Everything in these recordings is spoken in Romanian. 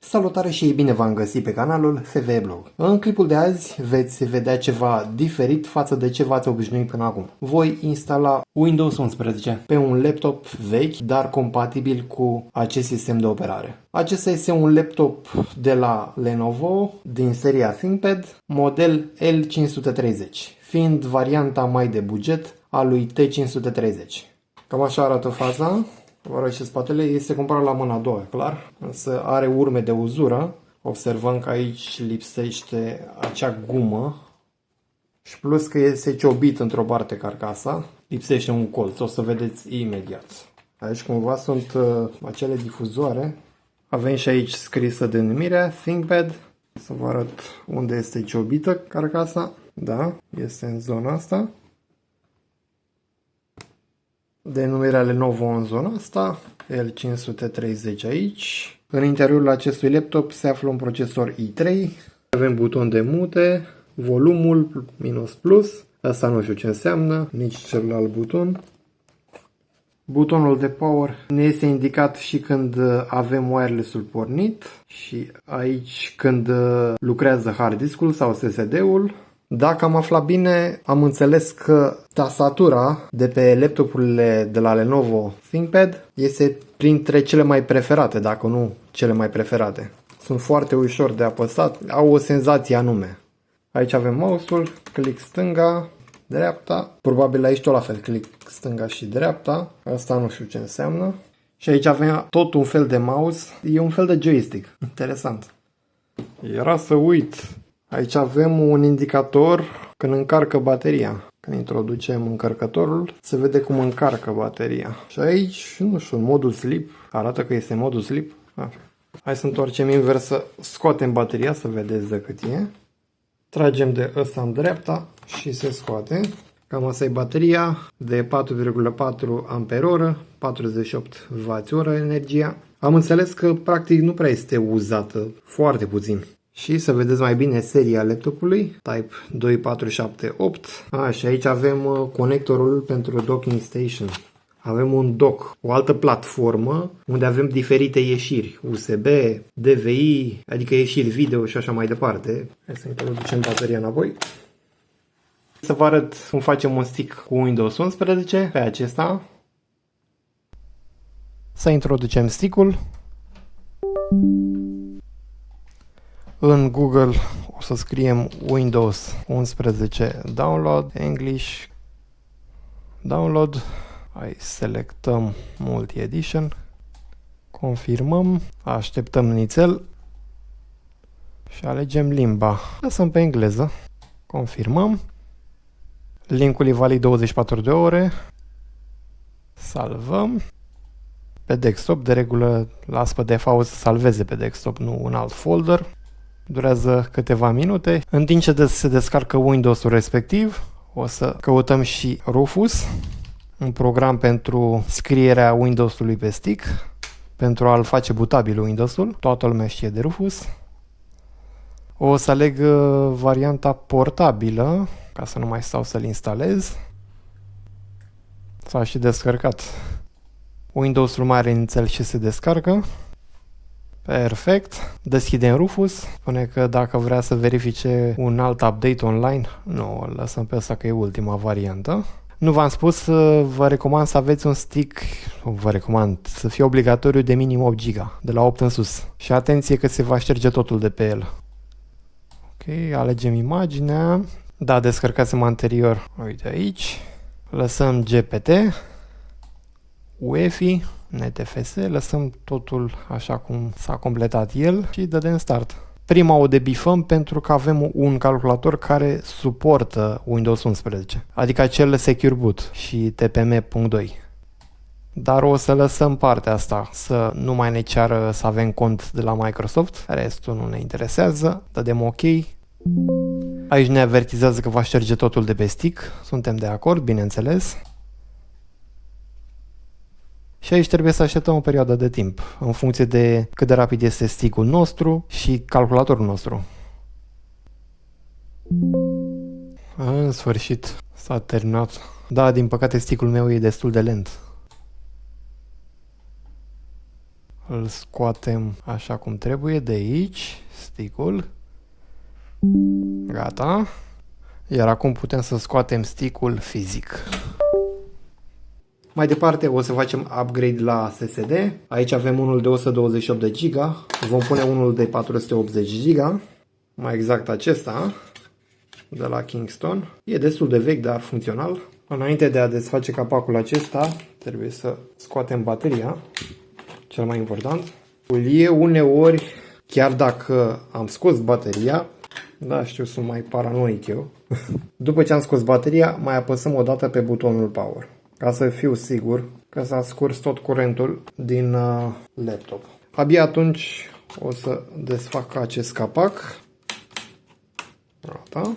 Salutare și bine v-am găsit pe canalul FVE Blog. În clipul de azi veți vedea ceva diferit față de ce v-ați obișnuit până acum. Voi instala Windows 11 pe un laptop vechi, dar compatibil cu acest sistem de operare. Acesta este un laptop de la Lenovo din seria ThinkPad, model L530, fiind varianta mai de buget a lui T530. Cam așa arată faza. Vă arăt și spatele, este cumpărat la mâna a doua, clar, însă are urme de uzură. Observăm că aici lipsește acea gumă și plus că este ciobit într-o parte carcasa, lipsește un colț, o să vedeți imediat. Aici cumva sunt acele difuzoare. Avem și aici scrisă denumirea ThinkPad. Să vă arăt unde este ciobită carcasa. Da, este în zona asta. Denumirea Lenovo în zona asta, L530 aici. În interiorul acestui laptop se află un procesor i3. Avem buton de mute, volumul, minus plus. Asta nu știu ce înseamnă, nici celălalt buton. Butonul de power ne este indicat și când avem wireless-ul pornit și aici când lucrează hard disk-ul sau SSD-ul. Dacă am aflat bine, am înțeles că tastatura de pe laptopurile de la Lenovo ThinkPad este printre cele mai preferate, dacă nu cele mai preferate. Sunt foarte ușor de apăsat, au o senzație anume. Aici avem mouse-ul, click stânga, dreapta, probabil aici tot la fel, click stânga și dreapta, asta nu știu ce înseamnă. Și aici avem tot un fel de mouse, e un fel de joystick, interesant. Era să uit. Aici avem un indicator când încarcă bateria. Când introducem încărcătorul, se vede cum încarcă bateria. Și aici, nu știu, modul sleep. Arată că este modul sleep. Hai să întoarcem invers, să scoatem bateria, să vedeți de cât e. Tragem de ăsta în dreapta și se scoate. Cam asta e bateria de 4,4 Ah, 48 Wh energia. Am înțeles că practic nu prea este uzată, foarte puțin. Și să vedeți mai bine seria laptopului, Type 2478. Și aici avem conectorul pentru docking station. Avem un dock, o altă platformă unde avem diferite ieșiri, USB, DVI, adică ieșiri video și așa mai departe. Hai să introducem bateria înapoi. Să vă arăt cum facem un stick cu Windows 11 pe acesta. Să introducem stick-ul. În Google o să scriem Windows 11 Download, English, Download, hai selectăm Multi-Edition, confirmăm, așteptăm nițel și alegem limba. Lăsăm pe engleză, confirmăm, linkul e valid 24 de ore, salvăm. Pe desktop, de regulă las pe default să salveze pe desktop, nu un alt folder. Durează câteva minute. În timp ce se descarcă Windows-ul respectiv, o să căutăm și Rufus, un program pentru scrierea Windows-ului pe stick, pentru a-l face butabil Windows-ul. Toată lumea știe de Rufus. O să aleg varianta portabilă, ca să nu mai stau să-l instalez. S-a și descărcat. Windows-ul mai are nițel și se descarcă. Perfect. Deschidem Rufus. Spune că dacă vrea să verifice un alt update online, nu, îl lăsăm pe ăsta că e ultima variantă. Nu v-am spus, vă recomand să aveți un stick, vă recomand să fie obligatoriu de minim 8 GB, de la 8 în sus. Și atenție că se va șterge totul de pe el. Ok, alegem imaginea. Da, descărcasem anterior. Uite aici. Lăsăm GPT, UEFI, NTFS, lăsăm totul așa cum s-a completat el și dăm start. Prima o debifăm pentru că avem un calculator care suportă Windows 11, adică acel Secure Boot și TPM.2. Dar o să lăsăm partea asta, să nu mai ne ceară să avem cont de la Microsoft, restul nu ne interesează, dăm OK. Aici ne avertizează că va șterge totul de pe stick, suntem de acord, bineînțeles. Și aici trebuie să așteptăm o perioadă de timp, în funcție de cât de rapid este stick-ul nostru și calculatorul nostru. În sfârșit, s-a terminat. Da, din păcate stick-ul meu e destul de lent. Îl scoatem așa cum trebuie de aici, stick-ul. Gata. Iar acum putem să scoatem stick-ul fizic. Mai departe o să facem upgrade la SSD. Aici avem unul de 128 de GB. Vom pune unul de 480 GB. Mai exact acesta, de la Kingston. E destul de vechi, dar funcțional. Înainte de a desface capacul acesta, trebuie să scoatem bateria. Cel mai important. E uneori, chiar dacă am scos bateria, da, știu, sunt mai paranoic eu. După ce am scos bateria, mai apăsăm o dată pe butonul power, ca să fiu sigur că s-a scurs tot curentul din laptop. Abia atunci o să desfac acest capac. Gata.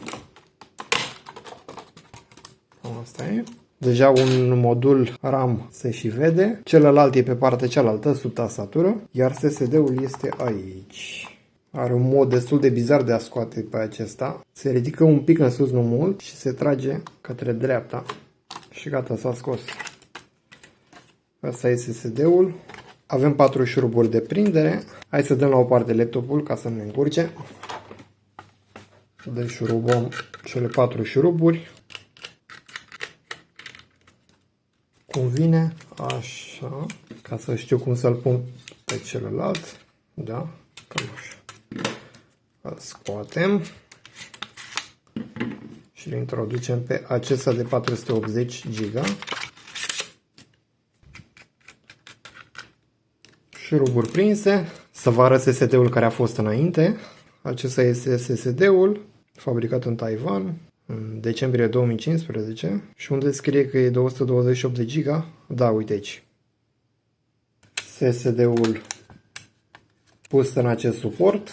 Asta e. Deja un modul RAM se și vede. Celălalt e pe partea cealaltă, sub tastatură. Iar SSD-ul este aici. Are un mod destul de bizar de a scoate pe acesta. Se ridică un pic în sus, nu mult, și se trage către dreapta. Și gata, s-a scos. Asta e SSD-ul. Avem 4 șuruburi de prindere. Hai să dăm la o parte laptopul ca să nu ne încurce. Deșurubăm cele 4 șuruburi. Cum vine, așa, ca să știu cum să-l pun pe celălalt. Da, cam așa. Îl scoatem și îl introducem pe acesta de 480 GB. Șuruburi prinse. Să vă arăt SSD-ul care a fost înainte. Acesta este SSD-ul, fabricat în Taiwan, în decembrie 2015. Și unde scrie că e de 128 de GB? Da, uite aici. SSD-ul pus în acest suport.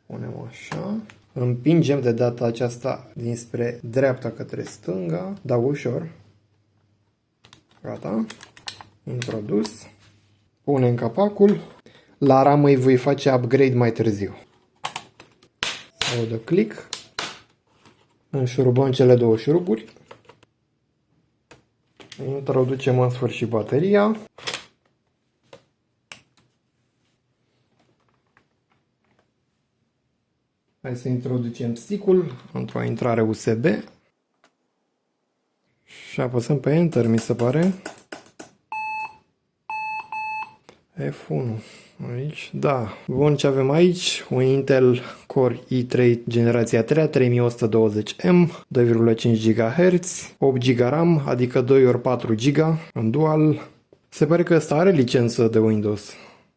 Punem așa. Împingem de data aceasta dinspre dreapta către stânga. Da, ușor. Gata. Introdus. Punem capacul. La RAM îi voi face upgrade mai târziu. O dă click. Înșurubăm cele 2 șuruburi. Introducem în sfârșit bateria. Hai să introducem stick-ul într-o intrare USB. Și apăsăm pe Enter, mi se pare. F1. Aici, da. Bun, ce avem aici? Un Intel Core i3 generația 3, 3120M, 2,5 GHz, 8 GB RAM, adică 2 ori 4 GB în dual. Se pare că ăsta are licență de Windows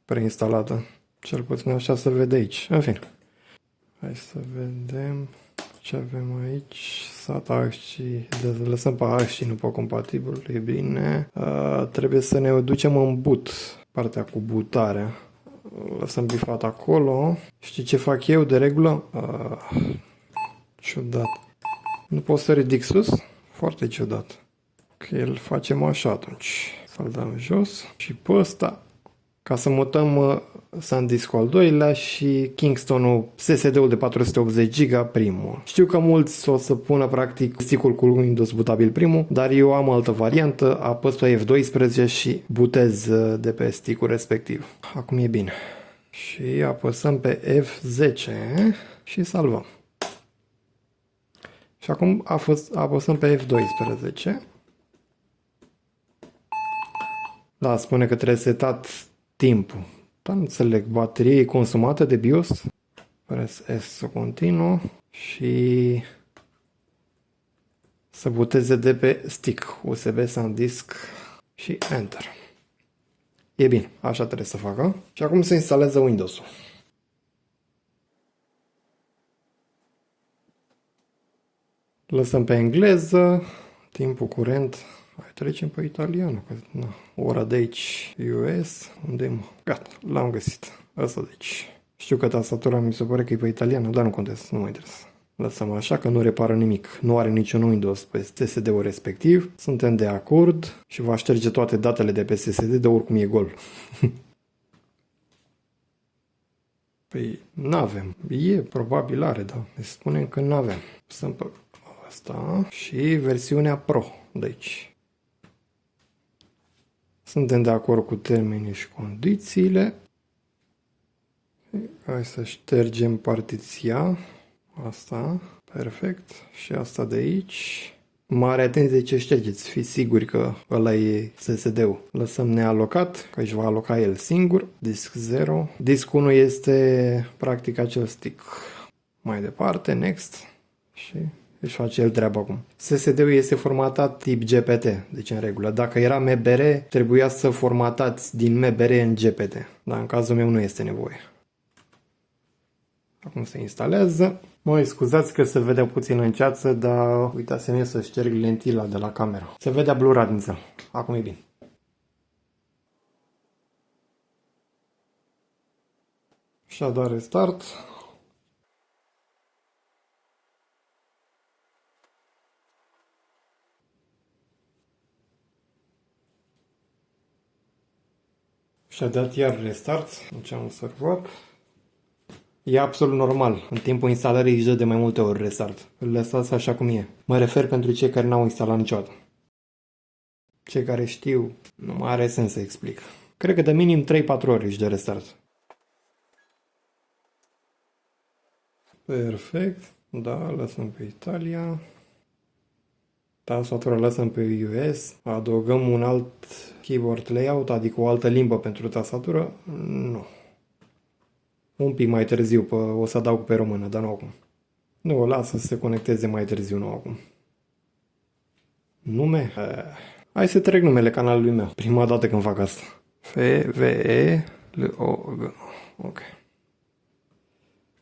preinstalată. Cel puțin așa se vede aici. În fine. Hai să vedem ce avem aici. SATA și lăsăm pe AXI, nu pe compatibil, e bine. Trebuie să ne ducem în boot, partea cu bootarea. Lăsăm bifat acolo. Știi ce fac eu de regulă? Ciudat. Nu pot să ridic sus? Foarte ciudat. Că îl facem așa atunci. Să-l dăm jos. Și pe ăsta, ca să mutăm SanDisk-ul al doilea și Kingston-ul, SSD-ul de 480 GB primul. Știu că mulți o să pună practic stick-ul cu Windows bootabil primul, dar eu am altă variantă, apăs pe F12 și bootez de pe stick-ul respectiv. Acum e bine. Și apăsăm pe F10 și salvăm. Și acum apăsăm pe F12. Da, spune că trebuie setat timpul. Dar nu înțeleg, baterie consumată de BIOS. Press S să continuă și să boteze de pe stick USB SanDisk și Enter. E bine, așa trebuie să facă. Și acum să instaleze Windows-ul. Lăsăm pe engleză, timpul curent. Hai, trecem pe italiană, că na, ora de aici US, unde mă? Gata, l-am găsit. Asta de aici. Știu că tastatura mi se pare că e pe italiană, dar nu contează, nu mă interesează. Lăsăm așa că nu repară nimic. Nu are niciun Windows pe SSD-ul respectiv. Suntem de acord și va șterge toate datele de pe SSD, de oricum e gol. Păi, n-avem. E, probabil are, da. Ne spunem că n-avem. Sunt pe asta și versiunea Pro de aici. Suntem de acord cu termenii și condițiile. Hai să ștergem partiția. Asta. Perfect. Și asta de aici. Mare atenție ce ștergeți. Fiți siguri că ăla e SSD-ul. Lăsăm nealocat, că își va aloca el singur. Disc 0. Disc 1 este practic acel stick. Mai departe, next. Și își face el treaba acum. SSD-ul este formatat tip GPT, deci în regulă. Dacă era MBR, trebuia să formatați din MBR în GPT. Dar în cazul meu nu este nevoie. Acum se instalează. Mă scuzați că se vedea puțin în ceață, dar uitați-mi să șterg lentila de la camera. Se vedea blurat nițel. Acum e bine. Și-a dat restart. Și-a dat iar restart, ce am observat. E absolut normal. În timpul instalării își dă de mai multe ori restart. Îl lăsați așa cum e. Mă refer pentru cei care n-au instalat niciodată. Cei care știu, nu mai are sens să explic. Cred că de minim 3-4 ori își dă restart. Perfect. Da, lăsăm pe Italia. Tastatura lăsăm pe US. Adăugăm un alt keyboard layout, adică o altă limbă pentru tastatură. Nu. Un pic mai târziu, o să adaug pe română, dar nu acum. Nu, o lasă să se conecteze mai târziu, nu acum. Nume? Hai să trec numele canalului meu. Prima dată când fac asta. F-V-E-L-O-G. Ok.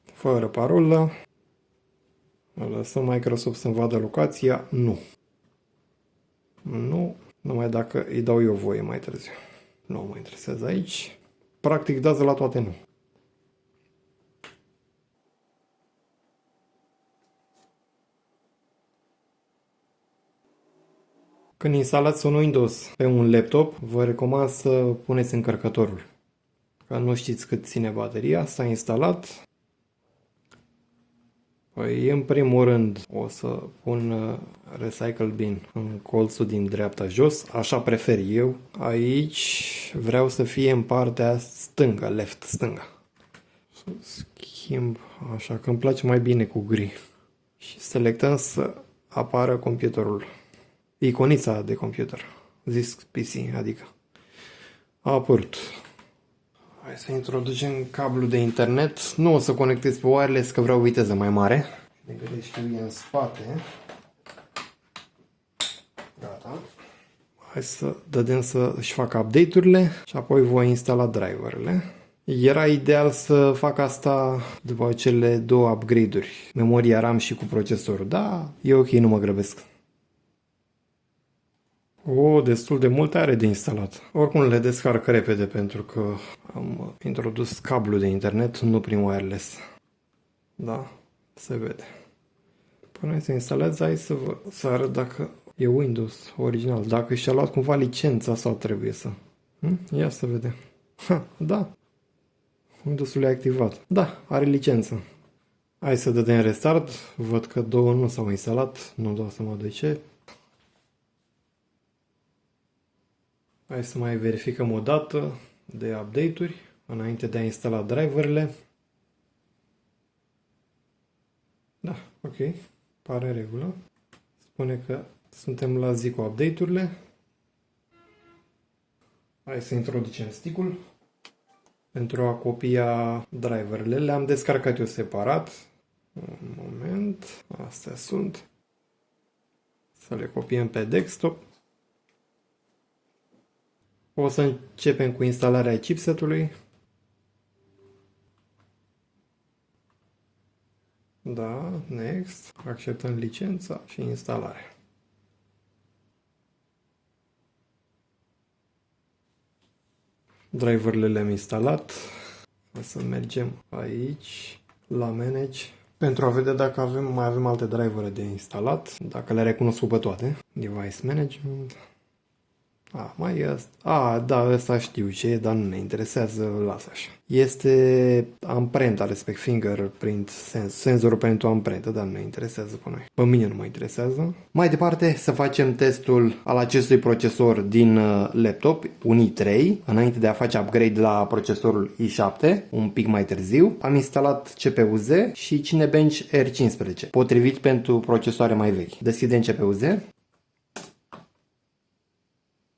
Fără parolă. Lăsăm Microsoft să-mi vadă locația. Nu. Nu. Numai dacă îi dau eu voie mai târziu. Nu mă interesează aici. Practic dați la toate nu. Când instalați un Windows pe un laptop, vă recomand să puneți încărcătorul. Că nu știți cât ține bateria, s-a instalat. Păi, în primul rând, o să pun Recycle Bin în colțul din dreapta jos, așa prefer eu. Aici vreau să fie în partea stângă, left, stânga. Să schimb, așa că îmi place mai bine cu gri. Și selectăm să apară computerul. Iconița de computer. Zis PC, adică. A apărut. Hai să introducem cablul de internet. Nu o să conectez pe wireless, că vreau viteză mai mare. De câte știu e în spate. Gata. Hai să dădem să-și facă update-urile și apoi voi instala driverele. Era ideal să fac asta după cele două upgrade-uri. Memoria RAM și cu procesorul. Da, e ok, nu mă grăbesc. Destul de multe are de instalat. Oricum le descarc repede pentru că am introdus cablul de internet, nu prin wireless. Da, se vede. Până se instalează, hai să arăt dacă e Windows original. Dacă și-a luat cumva licența sau trebuie să... Ia să vedem. Da. Windows-ul e activat. Da, are licență. Hai să dăm restart. Văd că două nu s-au instalat. Nu-mi dau seama de ce. Hai să mai verificăm o dată de update-uri înainte de a instala driverele. Da, ok. Pare în regulă. Spune că suntem la zi cu update-urile. Hai să introducem stick-ul. Pentru a copia driverele. Le-am descarcat eu separat. Un moment. Astea sunt. Să le copiem pe desktop. O să începem cu instalarea chipsetului. Da, next. Acceptăm licența și instalarea. Driverele le-am instalat. O să mergem aici la Manage pentru a vedea dacă mai avem alte drivere de instalat, dacă le recunosc pe toate. Device Management. Mai ăsta. Da, ăsta știu ce e, dar nu ne interesează, lasă așa. Este amprenta, respect fingerprint, senzorul pentru amprentă, dar nu ne interesează pe noi. Pe mine nu mă interesează. Mai departe, să facem testul al acestui procesor din laptop, un i3, înainte de a face upgrade la procesorul i7, un pic mai târziu. Am instalat CPU-Z și Cinebench R15, potrivit pentru procesoare mai vechi. Deschidem CPU-Z.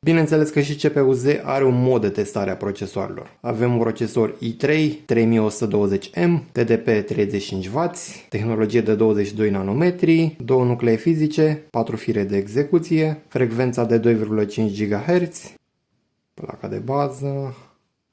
Bineînțeles că și CPU-Z are un mod de testare a procesoarelor. Avem un procesor i3 3120M, TDP 35W, tehnologie de 22 nanometri, 2 nuclee fizice, 4 fire de execuție, frecvența de 2,5 GHz, placa de bază,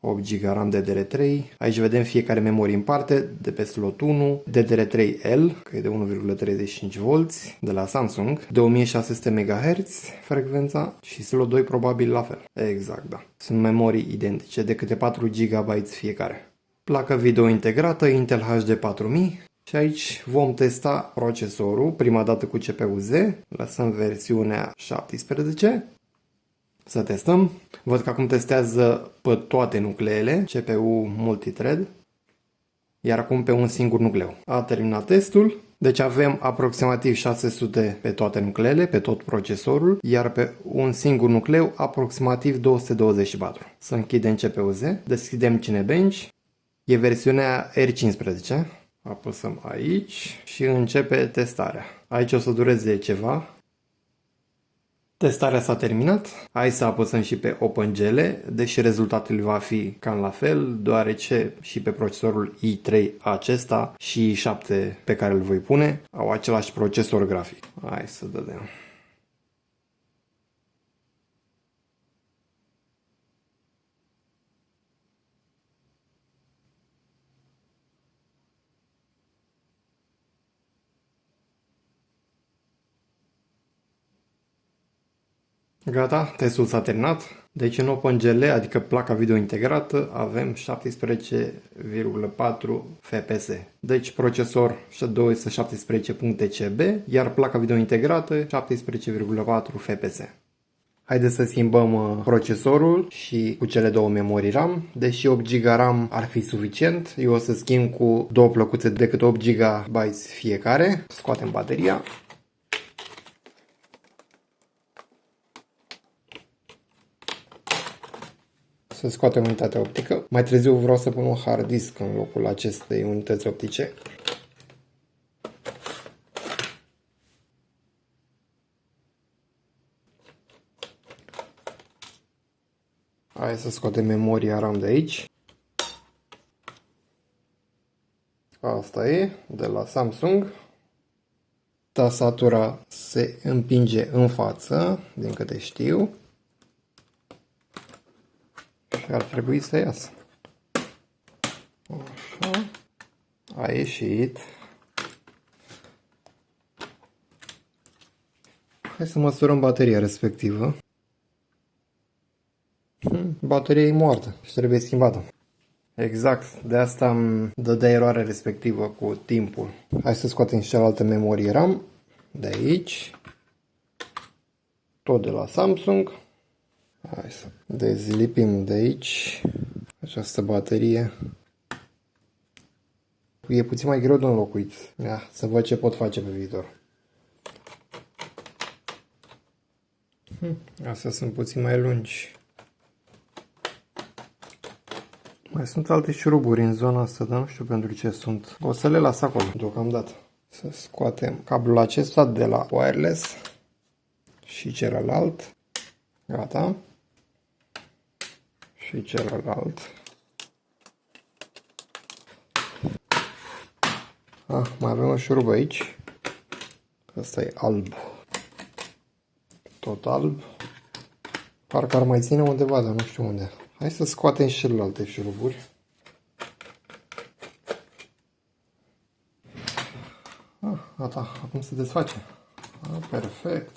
8 GB RAM DDR3. Aici vedem fiecare memorie în parte, de pe slot 1, DDR3L, că e de 1,35V, de la Samsung, de 1600 MHz frecvența și slot 2 probabil la fel. Exact, da. Sunt memorii identice, de câte 4 GB fiecare. Placă video integrată, Intel HD 4000. Și aici vom testa procesorul, prima dată cu CPU-Z. Lăsăm versiunea 17. Să testăm. Văd că acum testează pe toate nucleele, CPU multithread, iar acum pe un singur nucleu. A terminat testul, deci avem aproximativ 600 pe toate nucleele, pe tot procesorul, iar pe un singur nucleu aproximativ 224. Să închidem CPU-Z, deschidem Cinebench, e versiunea R15, apăsăm aici și începe testarea. Aici o să dureze ceva. Testarea s-a terminat, hai să apăsăm și pe OpenGL, deși rezultatul va fi cam la fel, deoarece și pe procesorul i3 acesta și i7 pe care îl voi pune au același procesor grafic. Hai să dăm. Gata, testul s-a terminat. Deci în OpenGL, adică placa video integrată, avem 17,4 FPS. Deci procesor 217.CB, iar placa video integrată 17,4 FPS. Haideți să schimbăm procesorul și cu cele două memorii RAM. Deși 8 GB RAM ar fi suficient, eu o să schimb cu două plăcuțe de câte 8 GB fiecare. Scoatem bateria. Să scoatem unitatea optică. Mai târziu vreau să pun un hard disk în locul acestei unități optice. Hai să scoatem memoria RAM de aici. Asta e, de la Samsung. Tastatura se împinge în față, din câte știu. Și ar trebui să iasă. Așa. A ieșit. Hai să măsurăm bateria respectivă. Bateria e moartă și trebuie schimbată. Exact, de asta îmi dădea eroarea respectivă cu timpul. Hai să scoatem și cealaltă memorie RAM de aici. Tot de la Samsung. Hai să dezlipim de aici această baterie. E puțin mai greu de înlocuit. Ia, să văd ce pot face pe viitor. Astea sunt puțin mai lungi. Mai sunt alte șuruburi în zona asta, dar nu știu pentru ce sunt. O să le las acolo deocamdată. Să scoatem cablul acesta de la wireless și celălalt. Gata. Și celălalt. Mai avem o șurubă aici. Asta e alb. Tot alb. Parcă ar mai ține undeva, dar nu știu unde. Hai să scoatem și celelalte șuruburi. Gata, acum se desface. Perfect.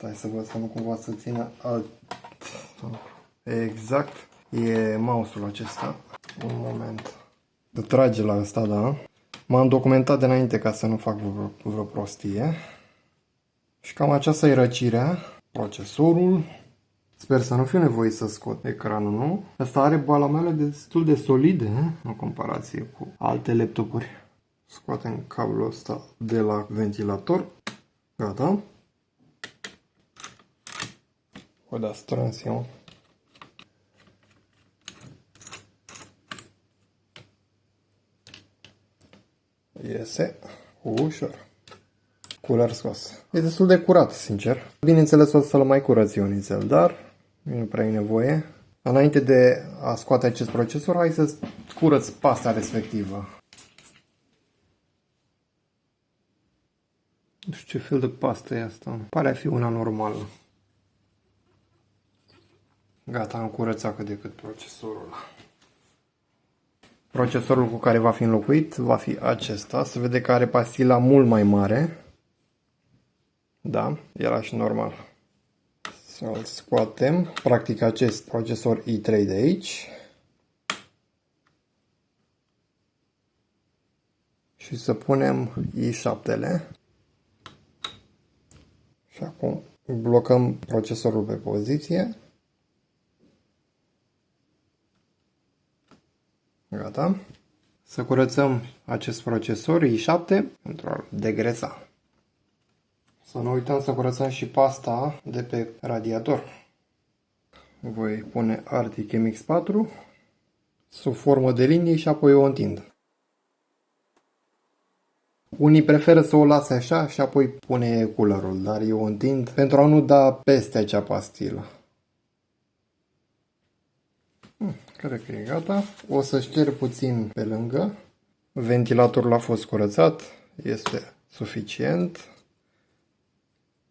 Hai să văd să nu cumva să țină alt. Exact. E mouse-ul acesta. Un moment. Să trage la ăsta, da. M-am documentat de înainte ca să nu fac vreo prostie. Și cam aceasta e răcirea. procesorul. Sper să nu fiu nevoit să scot ecranul nou. Asta are balamele destul de solide în comparație cu alte laptopuri. Scoatem cablul ăsta de la ventilator. Gata. O da strâns eu. Iese ușor. Culer scos. E destul de curat, sincer. Bineînțeles o să-l mai curăț eu nițel, dar nu prea e nevoie. Înainte de a scoate acest procesor, hai să curăț pasta respectivă. Nu știu ce fel de pastă e asta. Pare a fi una normală. Gata, am curățat cât de cât procesorul. Procesorul cu care va fi înlocuit va fi acesta. Se vede că are pastila mult mai mare. Da, era și normal. Să-l scoatem. Practic acest procesor i3 de aici. Și să punem i7-le. Și acum blocăm procesorul pe poziție. Gata. Să curățăm acest procesor i7 pentru a-l degresa. Să nu uităm să curățăm și pasta de pe radiator. Voi pune Arctic MX4 sub formă de linie și apoi o întind. Unii preferă să o lase așa și apoi pune coolerul, dar eu o întind pentru a nu da peste acea pastilă. Cred că e gata. O să șterg puțin pe lângă. Ventilatorul a fost curățat. Este suficient.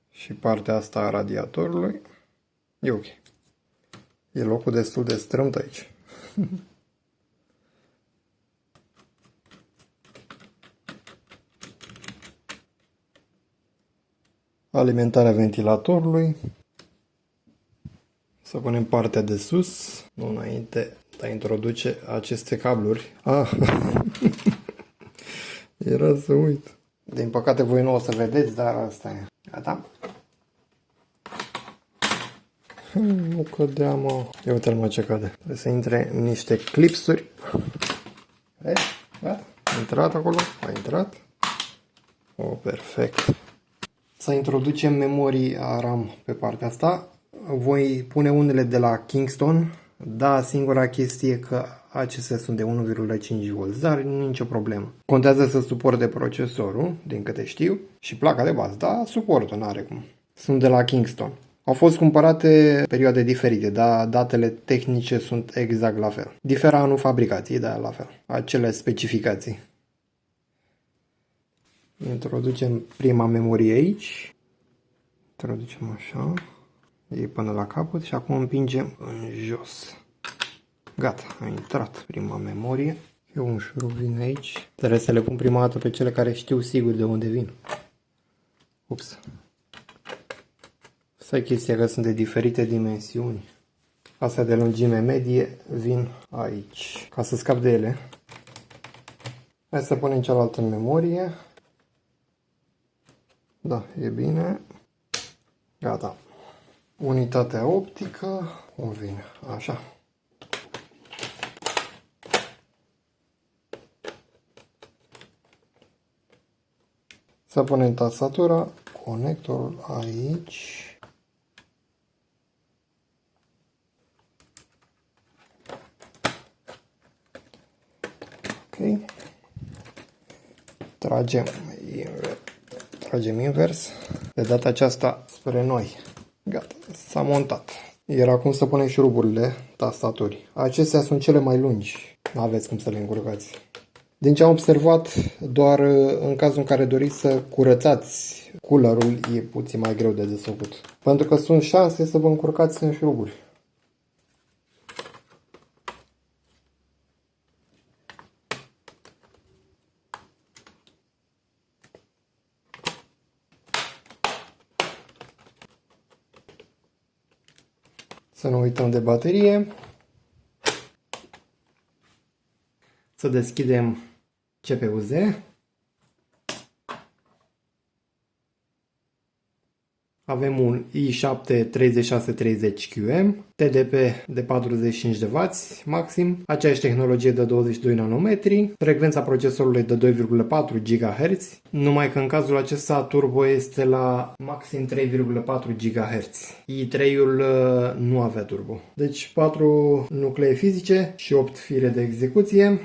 Și partea asta a radiatorului. E ok. E locul destul de strâmt aici. Alimentarea ventilatorului. Să punem partea de sus. Nu înainte de a introduce aceste cabluri. Era să uit. Din păcate voi nu o să vedeți, dar asta e. Gata? Nu cădea, mă. Ia uite-l, mă, ce cade. Trebuie să intre niște clipsuri. Vezi? Gata? A intrat acolo? A intrat. Perfect. Să introducem memoria RAM pe partea asta. Voi pune unele de la Kingston. Da, singura chestie că acestea sunt de 1,5V, dar nu nicio problemă. Contează să suporte procesorul, din câte știu, și placa de bază. Da, suportă, n-are cum. Sunt de la Kingston. Au fost cumpărate perioade diferite, dar datele tehnice sunt exact la fel. Diferă anul fabricației, dar la fel. Acele specificații. Introducem prima memorie aici. Introducem așa. Iei până la capăt și acum împingem în jos. Gata, a intrat prima memorie. Eu un șurub vin aici. Trebuie să le pun prima dată pe cele care știu sigur de unde vin. Ups. Asta e chestia că sunt de diferite dimensiuni. Astea de lungime medie vin aici. Ca să scap de ele. Hai să punem cealaltă în memorie. Da, e bine. Gata. Unitatea optică. Cum vine? Așa. Să punem tastatura, conectorul aici. Ok. Tragem invers. De data aceasta spre noi. Gata, s-a montat. Iar acum să punem șuruburile tastaturii. Acestea sunt cele mai lungi. Nu aveți cum să le încurcați. Din ce am observat, doar în cazul în care doriți să curățați coolerul, e puțin mai greu de desfăcut. Pentru că sunt șanse să vă încurcați în șuruburi. Să nu uităm de baterie. Să deschidem CPU-Z. Avem un i7 3630QM, TDP de 45 de W maxim, aceeași tehnologie de 22 nanometri, frecvența procesorului de 2,4 GHz, numai că în cazul acesta turbo este la maxim 3,4 GHz. i3-ul nu avea turbo. Deci 4 nuclee fizice și 8 fire de execuție.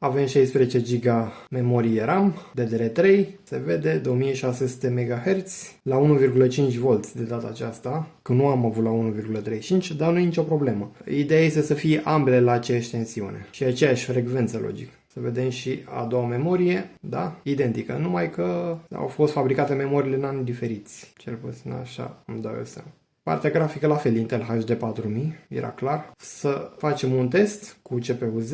Avem 16 GB memorie RAM, DDR3, se vede, de 1600 MHz, la 1,5V de data aceasta, că nu am avut la 1,35, dar nu e nicio problemă. Ideea este să fie ambele la aceeași tensiune și aceeași frecvență, logic. Să vedem și a doua memorie, da, identică, numai că au fost fabricate memoriile în ani diferiți, cel puțin așa îmi dau eu seama. Partea grafică la fel, Intel HD 4000, era clar. Să facem un test cu CPU-Z.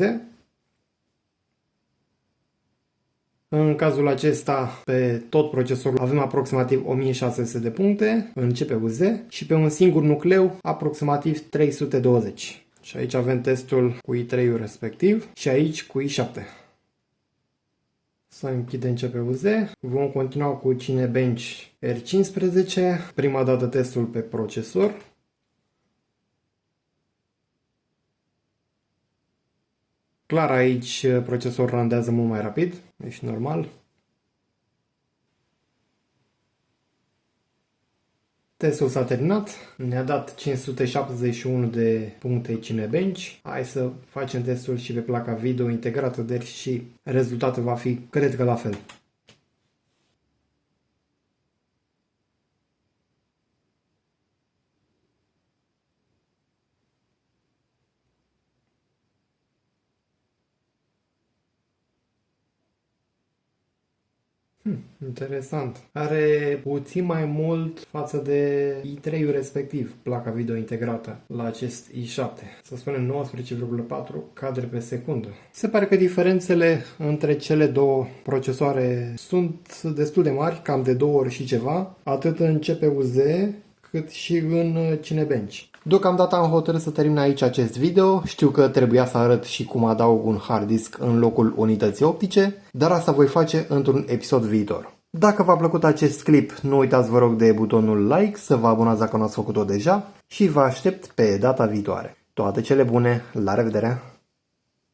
În cazul acesta, pe tot procesorul avem aproximativ 1600 de puncte în CPU-Z și pe un singur nucleu aproximativ 320. Și aici avem testul cu i3-ul respectiv și aici cu i7. Să închidem CPU-Z. Vom continua cu Cinebench R15. Prima dată testul pe procesor. Clar, aici procesorul randează mult mai rapid, deci normal. Testul s-a terminat, ne-a dat 571 de puncte Cinebench. Hai să facem testul și pe placa video integrată, deci și rezultatul va fi, cred că, la fel. Interesant. Are puțin mai mult față de i3-ul respectiv, placa video integrată la acest i7. Să spunem 19,4 cadre pe secundă. Se pare că diferențele între cele două procesoare sunt destul de mari, cam de 2 ori și ceva, atât în CPU-Z cât și în Cinebench. Deocamdată am hotărât să termin aici acest video. Știu că trebuia să arăt și cum adaug un hard disk în locul unității optice, dar asta voi face într-un episod viitor. Dacă v-a plăcut acest clip, nu uitați, vă rog, de butonul like, să vă abonați dacă nu ați făcut-o deja și vă aștept pe data viitoare. Toate cele bune, la revedere!